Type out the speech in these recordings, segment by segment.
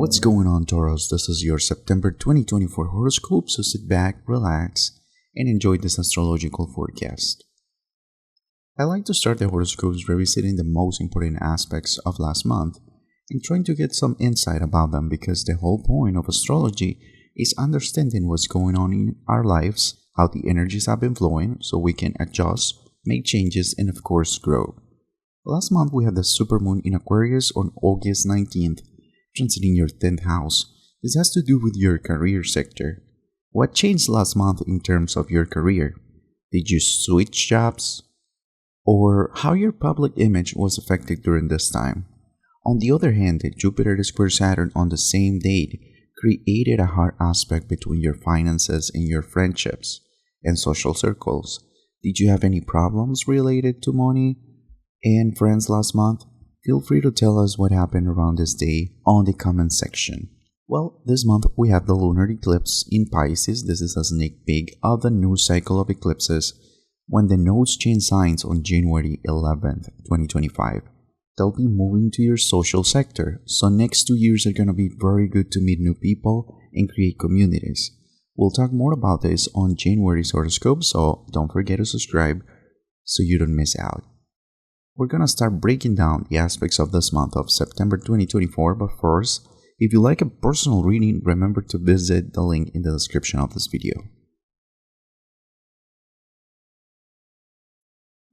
What's going on, Taurus? This is your September 2024 horoscope, so sit back, relax, and enjoy this astrological forecast. I like to start the horoscopes revisiting the most important aspects of last month and trying to get some insight about them, because the whole point of astrology is understanding what's going on in our lives, how the energies have been flowing, so we can adjust, make changes, and of course grow. Last month we had the supermoon in Aquarius on August 19th, transiting your 10th house. This has to do with your career sector. What changed last month in terms of your career? Did you switch jobs? Or how your public image was affected during this time? On the other hand, the Jupiter square Saturn on the same date created a hard aspect between your finances and your friendships and social circles. Did you have any problems related to money and friends last month? Feel free to tell us what happened around this day on the comment section. Well, this month we have the lunar eclipse in Pisces. This is a sneak peek of the new cycle of eclipses when the nodes change signs on January 11th, 2025. They'll be moving to your social sector, so next 2 years are going to be very good to meet new people and create communities. We'll talk more about this on January's horoscope, so don't forget to subscribe so you don't miss out. We're gonna start breaking down the aspects of this month of September 2024, but first, if you like a personal reading, remember to visit the link in the description of this video.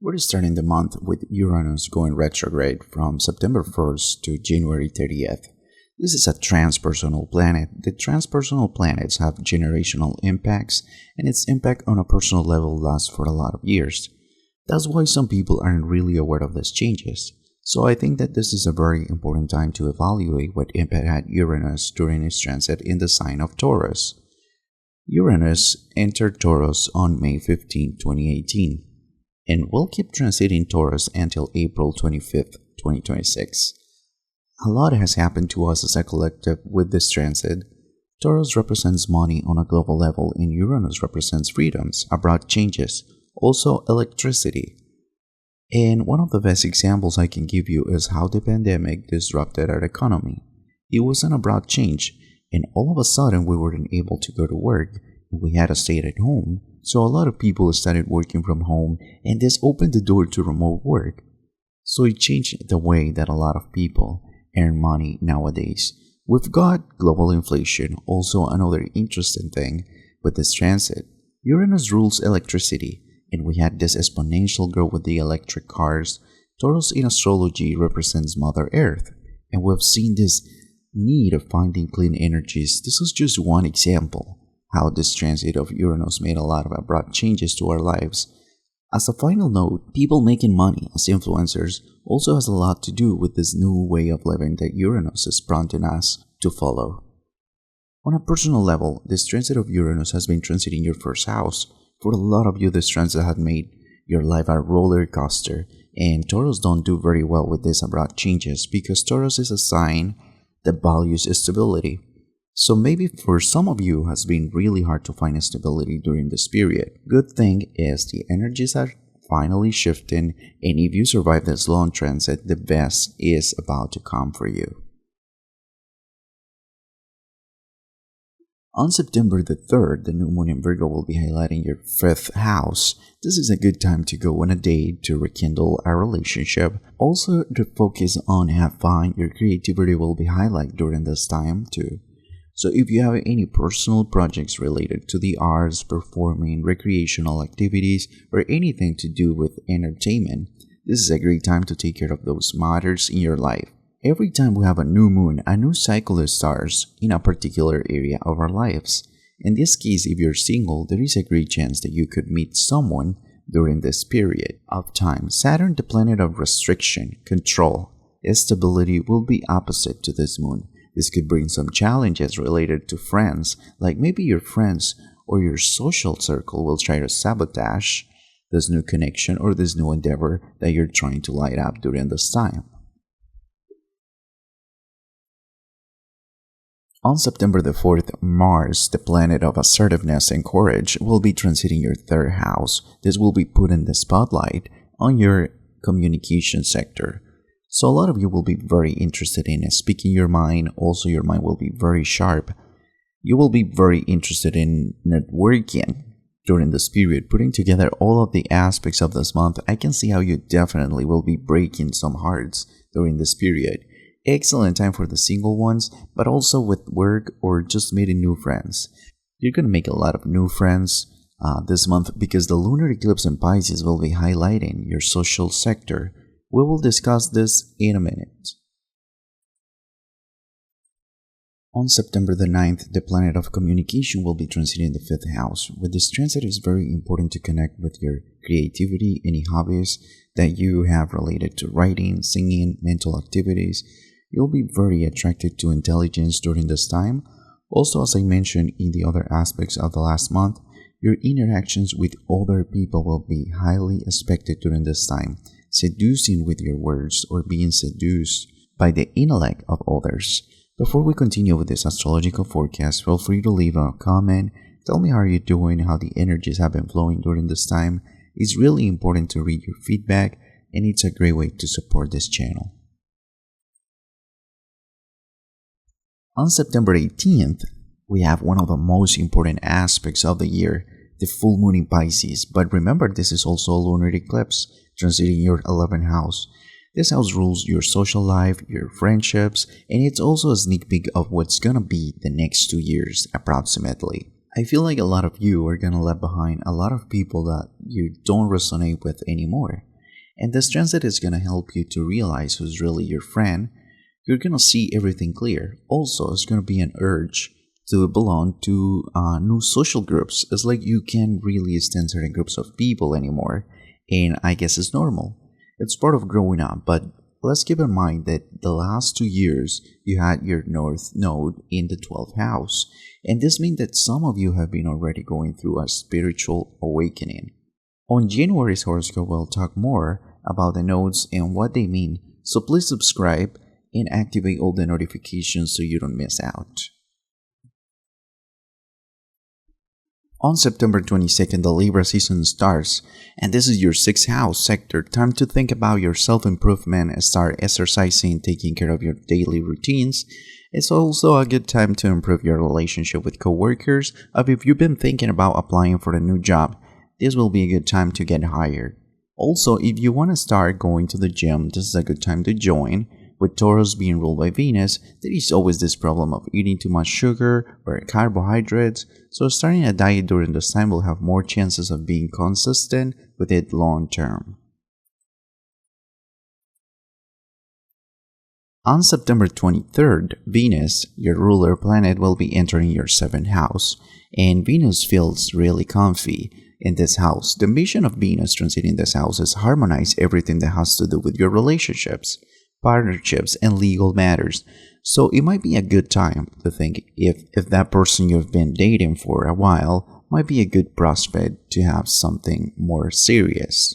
We're starting the month with Uranus going retrograde from September 1st to January 30th. This is a transpersonal planet. The transpersonal planets have generational impacts, and its impact on a personal level lasts for a lot of years. That's why some people aren't really aware of these changes. So I think that this is a very important time to evaluate what impact had Uranus during its transit in the sign of Taurus. Uranus entered Taurus on May 15, 2018, and will keep transiting Taurus until April 25th, 2026. A lot has happened to us as a collective with this transit. Taurus represents money on a global level, and Uranus represents freedoms, abrupt changes, also electricity. And one of the best examples I can give you is how the pandemic disrupted our economy. It was an abrupt change, and all of a sudden we weren't able to go to work. We had to stay at home, so a lot of people started working from home, and this opened the door to remote work. So it changed the way that a lot of people earn money nowadays. We've got global inflation, also another interesting thing with this transit. Uranus rules electricity, and we had this exponential growth with the electric cars. Taurus in astrology represents Mother Earth, and we've seen this need of finding clean energies. This is just one example how this transit of Uranus made a lot of abrupt changes to our lives. As a final note, people making money as influencers also has a lot to do with this new way of living that Uranus is prompting us to follow. On a personal level, this transit of Uranus has been transiting your first house. For a lot of you, this transit had made your life a roller coaster, and Taurus don't do very well with these abrupt changes because Taurus is a sign that values stability. So maybe for some of you, it has been really hard to find stability during this period. Good thing is the energies are finally shifting, and if you survive this long transit, the best is about to come for you. On September the 3rd, the new moon in Virgo will be highlighting your 5th house. This is a good time to go on a date, to rekindle a relationship. Also, to focus on have fun. Your creativity will be highlighted during this time too. So if you have any personal projects related to the arts, performing, recreational activities, or anything to do with entertainment, this is a great time to take care of those matters in your life. Every time we have a new moon, a new cycle starts in a particular area of our lives. In this case, if you're single, there is a great chance that you could meet someone during this period of time. Saturn, the planet of restriction, control, stability, will be opposite to this moon. This could bring some challenges related to friends, like maybe your friends or your social circle will try to sabotage this new connection or this new endeavor that you're trying to light up during this time. On September the 4th, Mars, the planet of assertiveness and courage, will be transiting your 3rd house. This will be put in the spotlight on your communication sector. So a lot of you will be very interested in speaking your mind. Also, your mind will be very sharp. You will be very interested in networking during this period, putting together all of the aspects of this month. I can see how you definitely will be breaking some hearts during this period. Excellent time for the single ones, but also with work or just meeting new friends. You're going to make a lot of new friends this month because the lunar eclipse in Pisces will be highlighting your social sector. We will discuss this in a minute. On September the 9th, the planet of communication will be transiting the 5th house. With this transit, it is very important to connect with your creativity, any hobbies that you have related to writing, singing, mental activities. You'll be very attracted to intelligence during this time. Also, as I mentioned in the other aspects of the last month, your interactions with other people will be highly expected during this time, seducing with your words or being seduced by the intellect of others. Before we continue with this astrological forecast, feel free to leave a comment. Tell me how are you doing, how the energies have been flowing during this time. It's really important to read your feedback, and it's a great way to support this channel. On September 18th, we have one of the most important aspects of the year, the full moon in Pisces. But remember, this is also a lunar eclipse, transiting your 11th house. This house rules your social life, your friendships, and it's also a sneak peek of what's gonna be the next 2 years, approximately. I feel like a lot of you are gonna leave behind a lot of people that you don't resonate with anymore. And this transit is gonna help you to realize who's really your friend. You're gonna see everything clear. Also, it's gonna be an urge to belong to new social groups. It's like you can't really stand certain groups of people anymore, and I guess it's normal. It's part of growing up, but let's keep in mind that the last 2 years you had your North Node in the 12th house, and this means that some of you have been already going through a spiritual awakening. On January's horoscope, we'll talk more about the nodes and what they mean, so please subscribe and activate all the notifications so you don't miss out. On September 22nd, the Libra season starts, and this is your 6th house sector. Time to think about your self-improvement and start exercising, taking care of your daily routines. It's also a good time to improve your relationship with coworkers. If you've been thinking about applying for a new job, this will be a good time to get hired. Also, if you want to start going to the gym, this is a good time to join. With Taurus being ruled by Venus, there is always this problem of eating too much sugar or carbohydrates, so starting a diet during this time will have more chances of being consistent with it long term. On September 23rd, Venus, your ruler planet, will be entering your 7th house, and Venus feels really comfy in this house. The mission of Venus transiting this house is harmonize everything that has to do with your relationships, partnerships, and legal matters. So it might be a good time to think if that person you've been dating for a while might be a good prospect to have something more serious.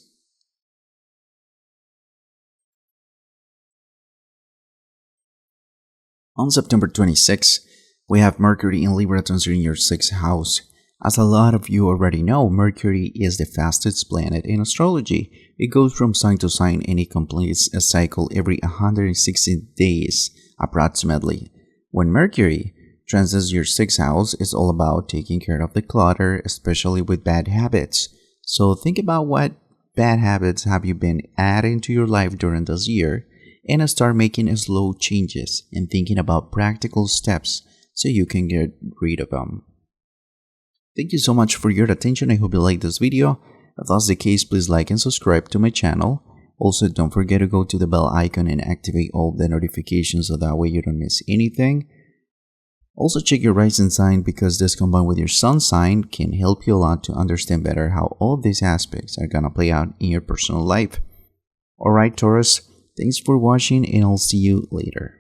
On September 26th, we have Mercury in Libra transiting your 6th house. As a lot of you already know, Mercury is the fastest planet in astrology. It goes from sign to sign and it completes a cycle every 160 days, approximately. When Mercury transits your 6th house, it's all about taking care of the clutter, especially with bad habits. So think about what bad habits have you been adding to your life during this year, and start making slow changes and thinking about practical steps so you can get rid of them. Thank you so much for your attention. I hope you liked this video. If that's the case, please like and subscribe to my channel. Also, don't forget to go to the bell icon and activate all the notifications so that way you don't miss anything. Also, check your rising sign because this combined with your sun sign can help you a lot to understand better how all these aspects are gonna play out in your personal life. Alright, Taurus, thanks for watching and I'll see you later.